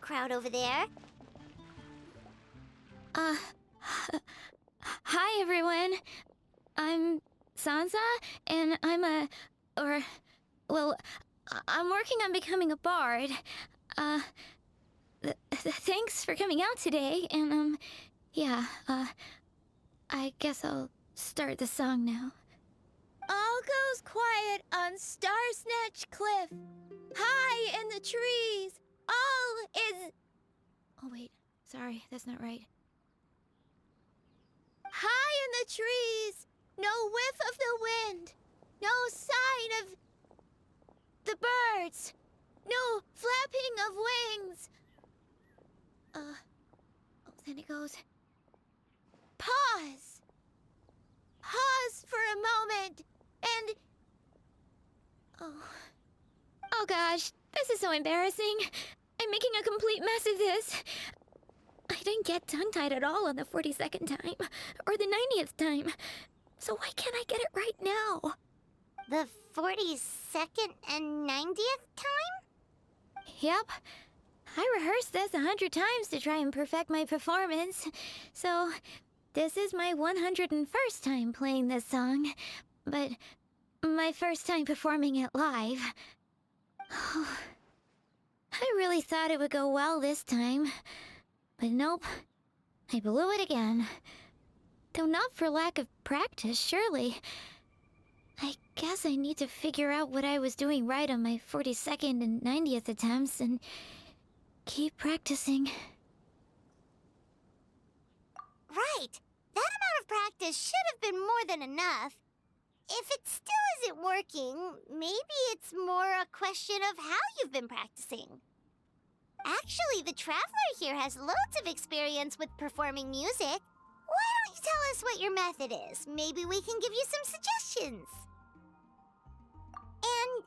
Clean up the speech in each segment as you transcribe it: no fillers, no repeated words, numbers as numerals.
crowd over there. Hi everyone. I'm Sansa, and I'm working on becoming a bard. Thanks for coming out today, and I guess I'll start the song now. All goes quiet on Star Snatch Cliff. High in the trees, all is... Oh wait, sorry, that's not right. High in the trees, no whiff of the wind, no sign of the birds, no flapping of wings. Then it goes. Pause. Pause for a moment, and... Oh gosh, this is so embarrassing. I'm making a complete mess of this. I didn't get tongue-tied at all on the 42nd time, or the 90th time. So why can't I get it right now? The 42nd and 90th time? Yep. I rehearsed this 100 times to try and perfect my performance. So, this is my 101st time playing this song. But my first time performing it live. I really thought it would go well this time. But nope. I blew it again. Though not for lack of practice, surely. I guess I need to figure out what I was doing right on my 42nd and 90th attempts and keep practicing. Right. That amount of practice should have been more than enough. If it still isn't working, maybe it's more a question of how you've been practicing. Actually, the Traveler here has loads of experience with performing music. Why don't you tell us what your method is? Maybe we can give you some suggestions. And,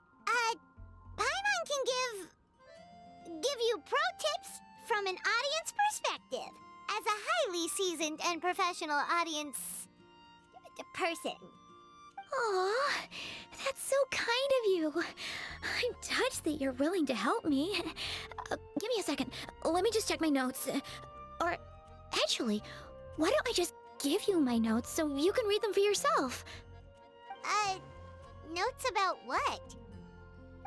Paimon can give you pro tips from an audience perspective, as a highly seasoned and professional audience person. Aw, that's so kind of you. I'm touched that you're willing to help me. Give me a second. Let me just check my notes. Or, actually, why don't I just give you my notes so you can read them for yourself? Notes about what?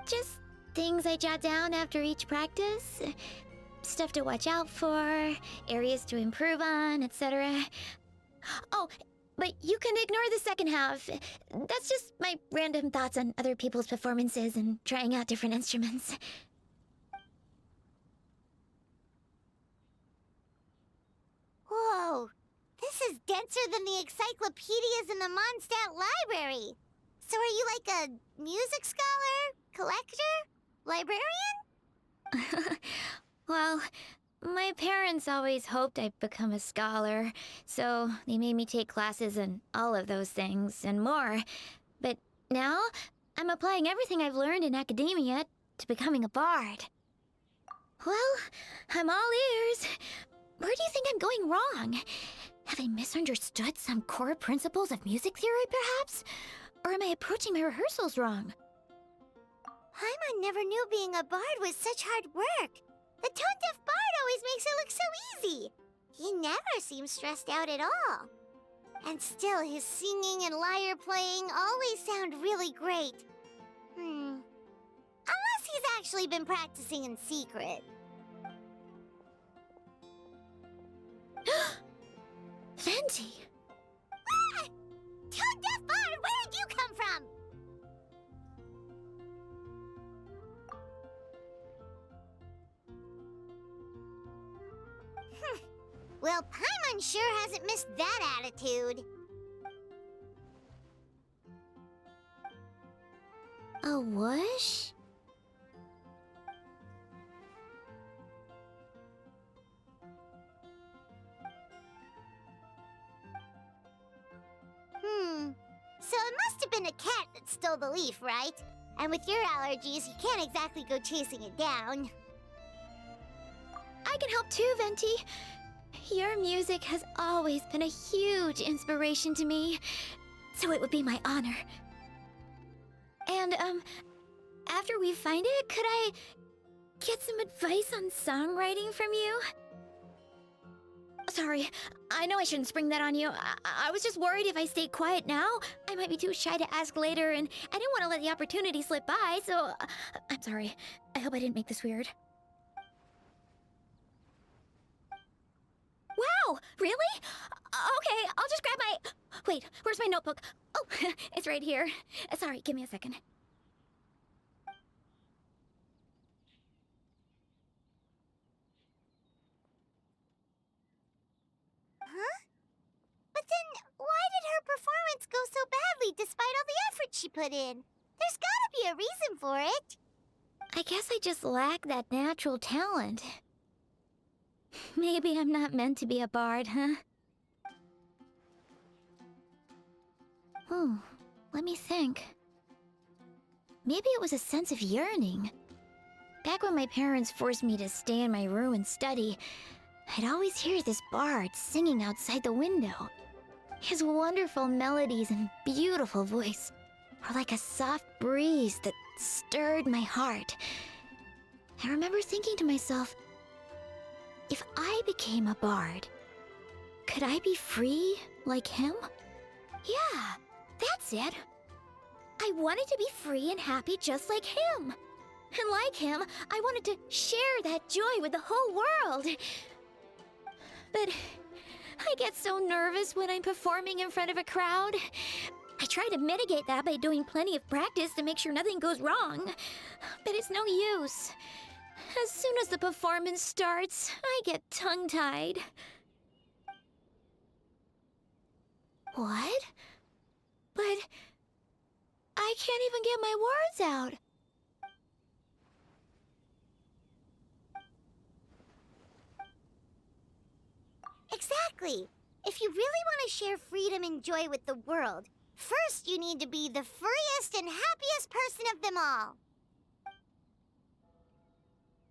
Just things I jot down after each practice. Stuff to watch out for, areas to improve on, etc. Oh, but you can ignore the second half. That's just my random thoughts on other people's performances and trying out different instruments. Whoa, this is denser than the encyclopedias in the Mondstadt library. So are you like a music scholar, collector, librarian? Well, my parents always hoped I'd become a scholar, so they made me take classes in all of those things and more. But now, I'm applying everything I've learned in academia to becoming a bard. Well, I'm all ears. Where do you think I'm going wrong? Have I misunderstood some core principles of music theory, perhaps? Or am I approaching my rehearsals wrong? Paimon never knew being a bard was such hard work. The tone-deaf bard always makes it look so easy. He never seems stressed out at all. And still, his singing and lyre playing always sound really great. Unless he's actually been practicing in secret. Venti! Ah! Tone-deaf bard, where did you come from? Well, Paimon sure hasn't missed that attitude. A whoosh? So it must have been a cat that stole the leaf, right? And with your allergies, you can't exactly go chasing it down. I can help too, Venti. Your music has always been a huge inspiration to me, so it would be my honor. And, after we find it, get some advice on songwriting from you? Sorry, I know I shouldn't spring that on you. I was just worried if I stayed quiet now, I might be too shy to ask later, and I didn't want to let the opportunity slip by, so I'm sorry. I hope I didn't make this weird. Wow, really? Okay, I'll just grab my... Wait, where's my notebook? Oh, it's right here. Sorry, give me a second. Huh? But then, why did her performance go so badly despite all the effort she put in? There's gotta be a reason for it. I guess I just lack that natural talent. Maybe I'm not meant to be a bard, huh? Let me think. Maybe it was a sense of yearning. Back when my parents forced me to stay in my room and study, I'd always hear this bard singing outside the window. His wonderful melodies and beautiful voice were like a soft breeze that stirred my heart. I remember thinking to myself, if I became a bard, could I be free like him? Yeah, that's it. I wanted to be free and happy just like him. And like him, I wanted to share that joy with the whole world. But I get so nervous when I'm performing in front of a crowd. I try to mitigate that by doing plenty of practice to make sure nothing goes wrong. But it's no use. As soon as the performance starts, I get tongue-tied. What? But I can't even get my words out. Exactly. If you really want to share freedom and joy with the world, first you need to be the freest and happiest person of them all.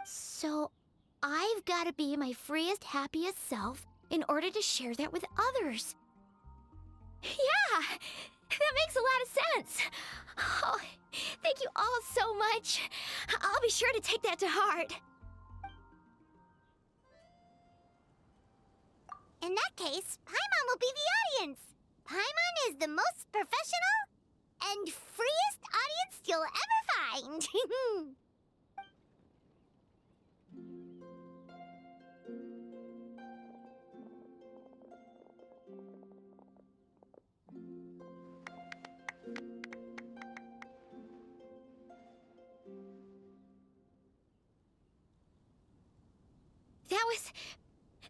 So, I've got to be my freest, happiest self in order to share that with others. Yeah, that makes a lot of sense. Oh, thank you all so much. I'll be sure to take that to heart. In that case, Paimon will be the audience. Paimon is the most professional and freest audience you'll ever find.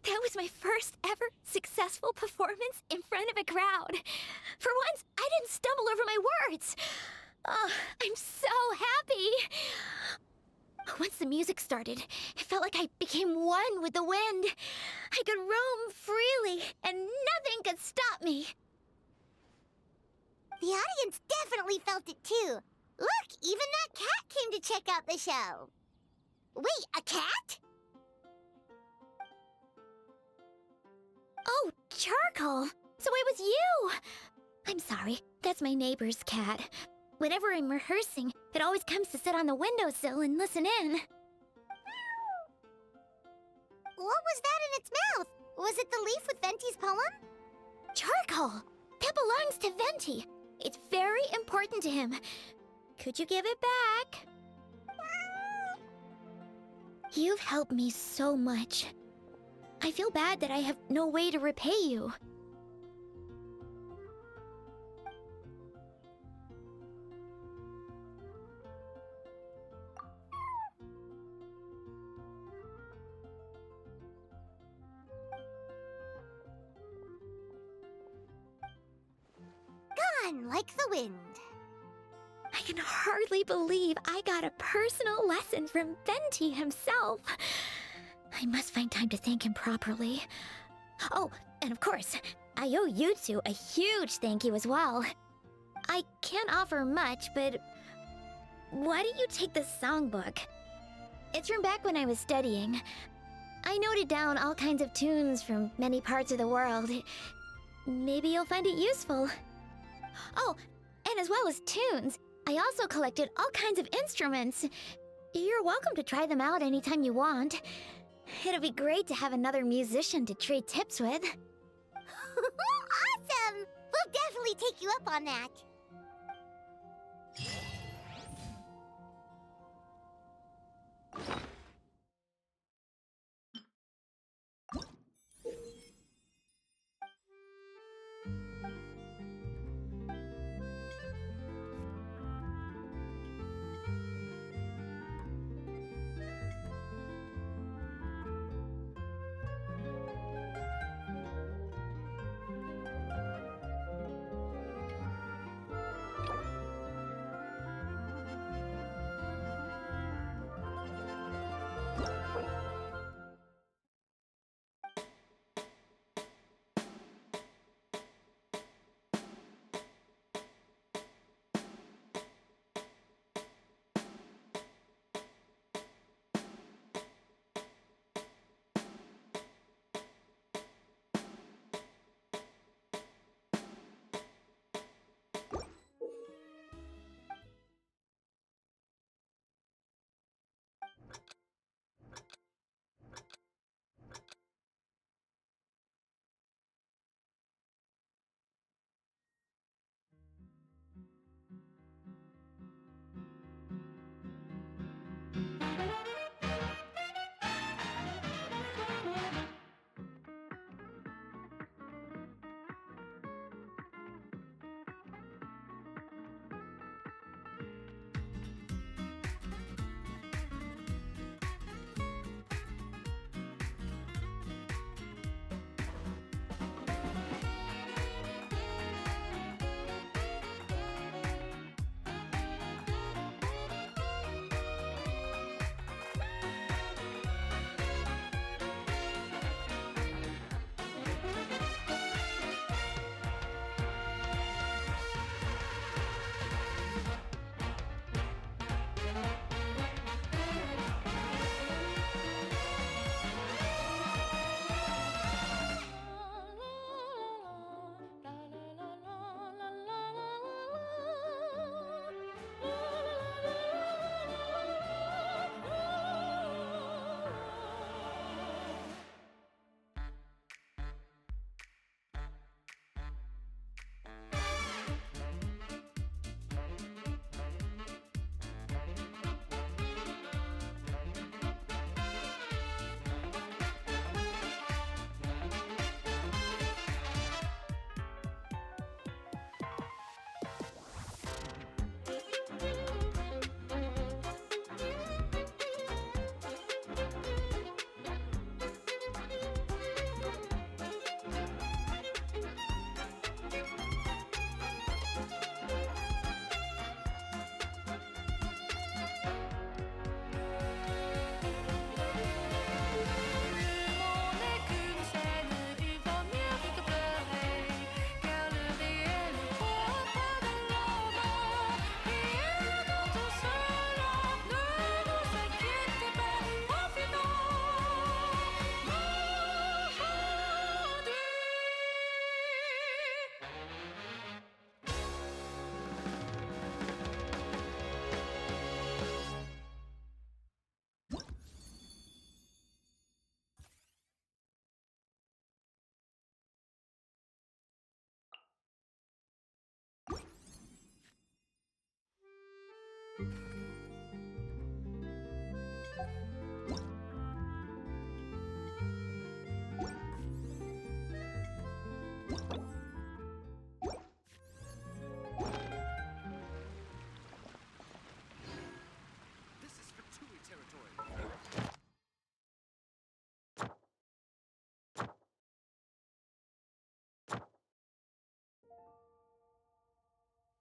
That was my first ever successful performance in front of a crowd. For once, I didn't stumble over my words. Oh, I'm so happy. Once the music started, it felt like I became one with the wind. I could roam freely, and nothing could stop me. The audience definitely felt it too. Look, even that cat came to check out the show. Wait, a cat? Oh, Charcoal! So it was you! I'm sorry, that's my neighbor's cat. Whenever I'm rehearsing, it always comes to sit on the windowsill and listen in. What was that in its mouth? Was it the leaf with Venti's poem? Charcoal! That belongs to Venti. It's very important to him. Could you give it back? You've helped me so much. I feel bad that I have no way to repay you. Gone like the wind. I can hardly believe I got a personal lesson from Venti himself. I must find time to thank him properly. Oh, and of course, I owe you two a huge thank you as well. I can't offer much, but why don't you take this songbook? It's from back when I was studying. I noted down all kinds of tunes from many parts of the world. Maybe you'll find it useful. Oh, and as well as tunes, I also collected all kinds of instruments. You're welcome to try them out anytime you want. It'll be great to have another musician to trade tips with. Awesome! We'll definitely take you up on that.